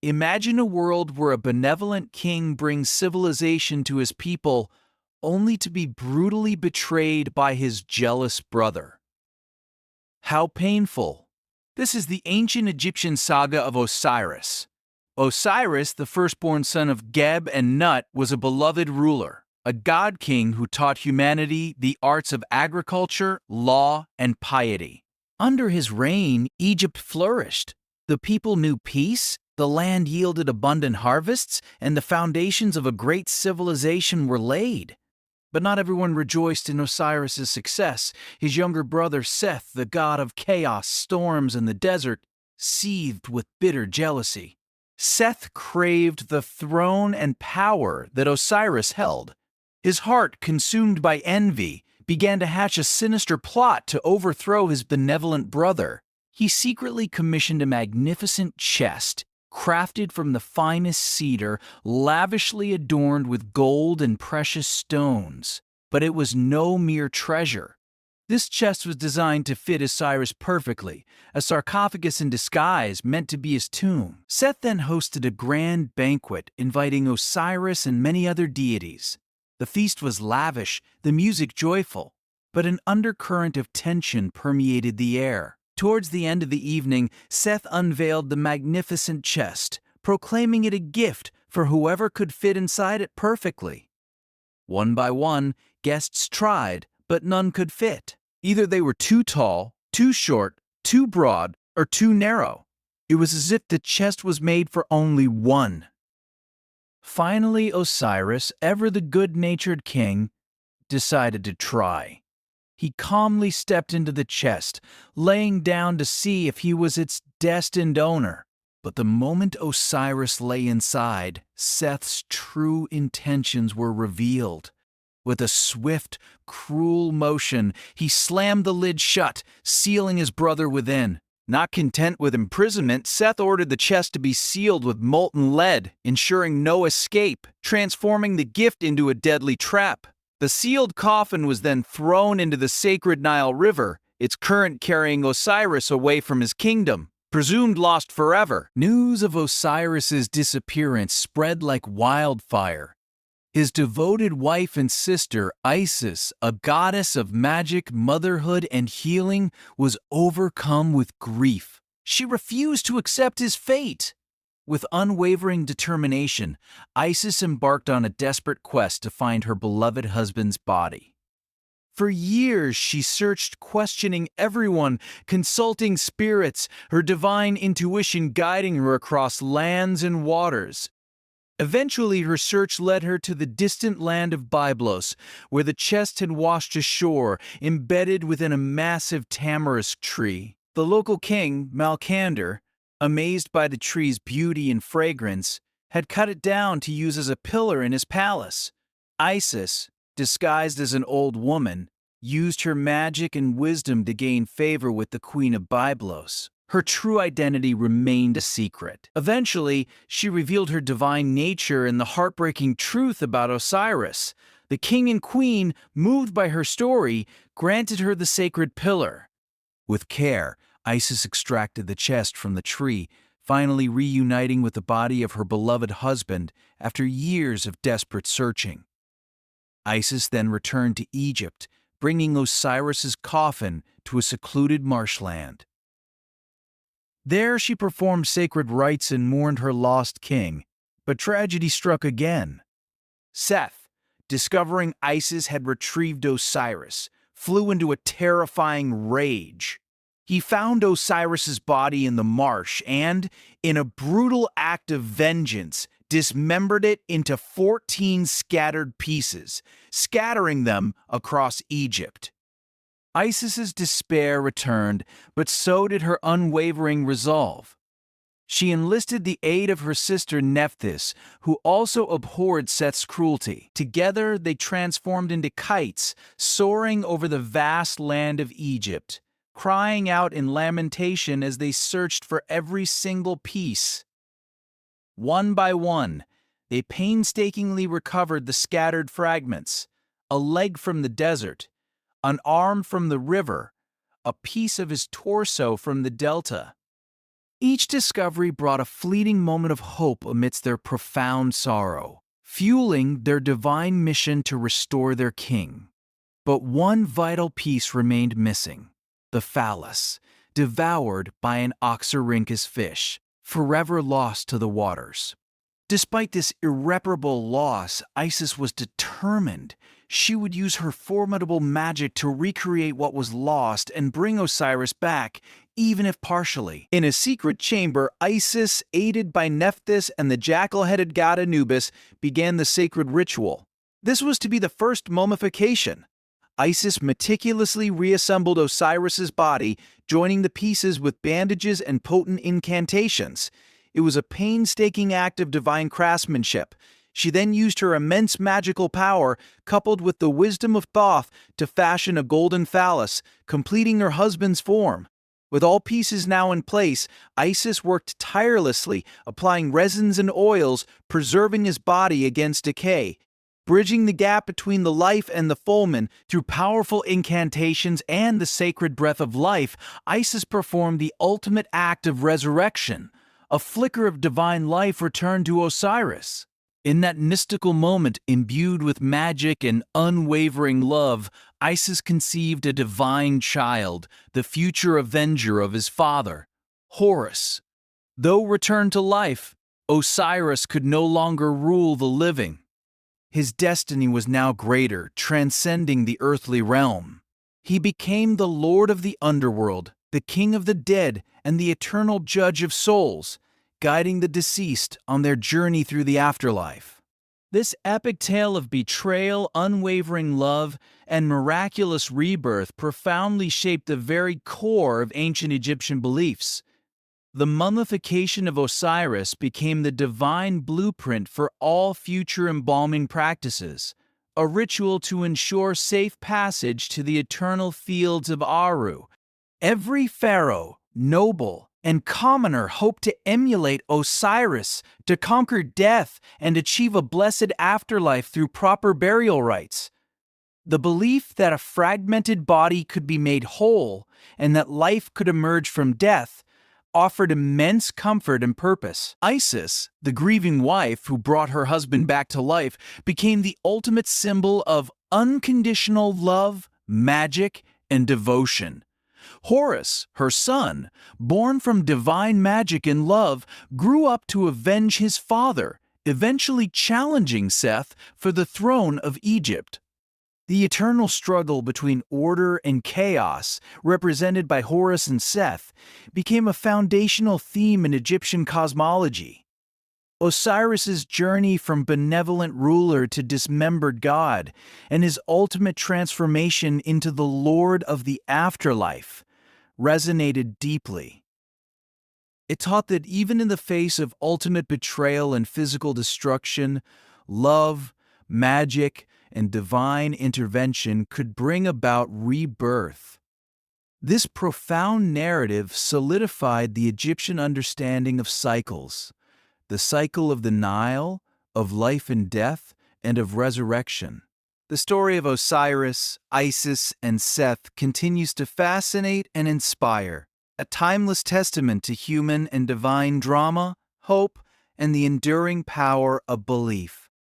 Imagine a world where a benevolent king brings civilization to his people only to be brutally betrayed by his jealous brother. How painful! This is the ancient Egyptian saga of Osiris. Osiris, the firstborn son of Geb and Nut, was a beloved ruler, a god king who taught humanity the arts of agriculture, law, and piety. Under his reign, Egypt flourished. The people knew peace, the land yielded abundant harvests, and the foundations of a great civilization were laid. But not everyone rejoiced in Osiris's success. His younger brother Seth, the god of chaos, storms, and the desert, seethed with bitter jealousy. Seth craved the throne and power that Osiris held. His heart, consumed by envy, began to hatch a sinister plot to overthrow his benevolent brother. He secretly commissioned a magnificent chest, crafted from the finest cedar, lavishly adorned with gold and precious stones. But it was no mere treasure. This chest was designed to fit Osiris perfectly, a sarcophagus in disguise meant to be his tomb. Seth then hosted a grand banquet, inviting Osiris and many other deities. The feast was lavish, the music joyful, but an undercurrent of tension permeated the air. Towards the end of the evening, Seth unveiled the magnificent chest, proclaiming it a gift for whoever could fit inside it perfectly. One by one, guests tried, but none could fit. Either they were too tall, too short, too broad, or too narrow. It was as if the chest was made for only one. Finally, Osiris, ever the good-natured king, decided to try. He calmly stepped into the chest, laying down to see if he was its destined owner. But the moment Osiris lay inside, Seth's true intentions were revealed. With a swift, cruel motion, he slammed the lid shut, sealing his brother within. Not content with imprisonment, Seth ordered the chest to be sealed with molten lead, ensuring no escape, transforming the gift into a deadly trap. The sealed coffin was then thrown into the sacred Nile River, its current carrying Osiris away from his kingdom, presumed lost forever. News of Osiris's disappearance spread like wildfire. His devoted wife and sister, Isis, a goddess of magic, motherhood, and healing, was overcome with grief. She refused to accept his fate. With unwavering determination, Isis embarked on a desperate quest to find her beloved husband's body. For years, she searched, questioning everyone, consulting spirits, her divine intuition guiding her across lands and waters. Eventually, her search led her to the distant land of Byblos, where the chest had washed ashore, embedded within a massive tamarisk tree. The local king, Malkander, amazed by the tree's beauty and fragrance, had cut it down to use as a pillar in his palace. Isis, disguised as an old woman, used her magic and wisdom to gain favor with the queen of Byblos. Her true identity remained a secret. Eventually, she revealed her divine nature and the heartbreaking truth about Osiris. The king and queen, moved by her story, granted her the sacred pillar. With care, Isis extracted the chest from the tree, finally reuniting with the body of her beloved husband after years of desperate searching. Isis then returned to Egypt, bringing Osiris's coffin to a secluded marshland. There she performed sacred rites and mourned her lost king, but tragedy struck again. Seth, discovering Isis had retrieved Osiris, flew into a terrifying rage. He found Osiris's body in the marsh and, in a brutal act of vengeance, dismembered it into 14 scattered pieces, scattering them across Egypt. Isis's despair returned, but so did her unwavering resolve. She enlisted the aid of her sister Nephthys, who also abhorred Seth's cruelty. Together, they transformed into kites, soaring over the vast land of Egypt, crying out in lamentation as they searched for every single piece. One by one, they painstakingly recovered the scattered fragments: a leg from the desert, an arm from the river, a piece of his torso from the delta. Each discovery brought a fleeting moment of hope amidst their profound sorrow, fueling their divine mission to restore their king. But one vital piece remained missing: the phallus, devoured by an Oxyrhynchus fish, forever lost to the waters. Despite this irreparable loss, Isis was determined. She would use her formidable magic to recreate what was lost and bring Osiris back, even if partially. In a secret chamber, Isis, aided by Nephthys and the jackal-headed god Anubis, began the sacred ritual. This was to be the first mummification. Isis meticulously reassembled Osiris's body, joining the pieces with bandages and potent incantations. It was a painstaking act of divine craftsmanship. She then used her immense magical power, coupled with the wisdom of Thoth, to fashion a golden phallus, completing her husband's form. With all pieces now in place, Isis worked tirelessly, applying resins and oils, preserving his body against decay. Bridging the gap between the life and the fulmen through powerful incantations and the sacred breath of life, Isis performed the ultimate act of resurrection. A flicker of divine life returned to Osiris. In that mystical moment, imbued with magic and unwavering love, Isis conceived a divine child, the future avenger of his father, Horus. Though returned to life, Osiris could no longer rule the living. His destiny was now greater, transcending the earthly realm. He became the lord of the underworld, the king of the dead, and the eternal judge of souls, guiding the deceased on their journey through the afterlife. This epic tale of betrayal, unwavering love, and miraculous rebirth profoundly shaped the very core of ancient Egyptian beliefs. The mummification of Osiris became the divine blueprint for all future embalming practices, a ritual to ensure safe passage to the eternal fields of Aru. Every pharaoh, noble, and commoner hoped to emulate Osiris, to conquer death and achieve a blessed afterlife through proper burial rites. The belief that a fragmented body could be made whole and that life could emerge from death offered immense comfort and purpose. Isis, the grieving wife who brought her husband back to life, became the ultimate symbol of unconditional love, magic, and devotion. Horus, her son, born from divine magic and love, grew up to avenge his father, eventually challenging Seth for the throne of Egypt. The eternal struggle between order and chaos, represented by Horus and Seth, became a foundational theme in Egyptian cosmology. Osiris's journey from benevolent ruler to dismembered god, and his ultimate transformation into the Lord of the afterlife, resonated deeply. It taught that even in the face of ultimate betrayal and physical destruction, love, magic, and divine intervention could bring about rebirth. This profound narrative solidified the Egyptian understanding of cycles, the cycle of the Nile, of life and death, and of resurrection. The story of Osiris, Isis, and Seth continues to fascinate and inspire, a timeless testament to human and divine drama, hope, and the enduring power of belief.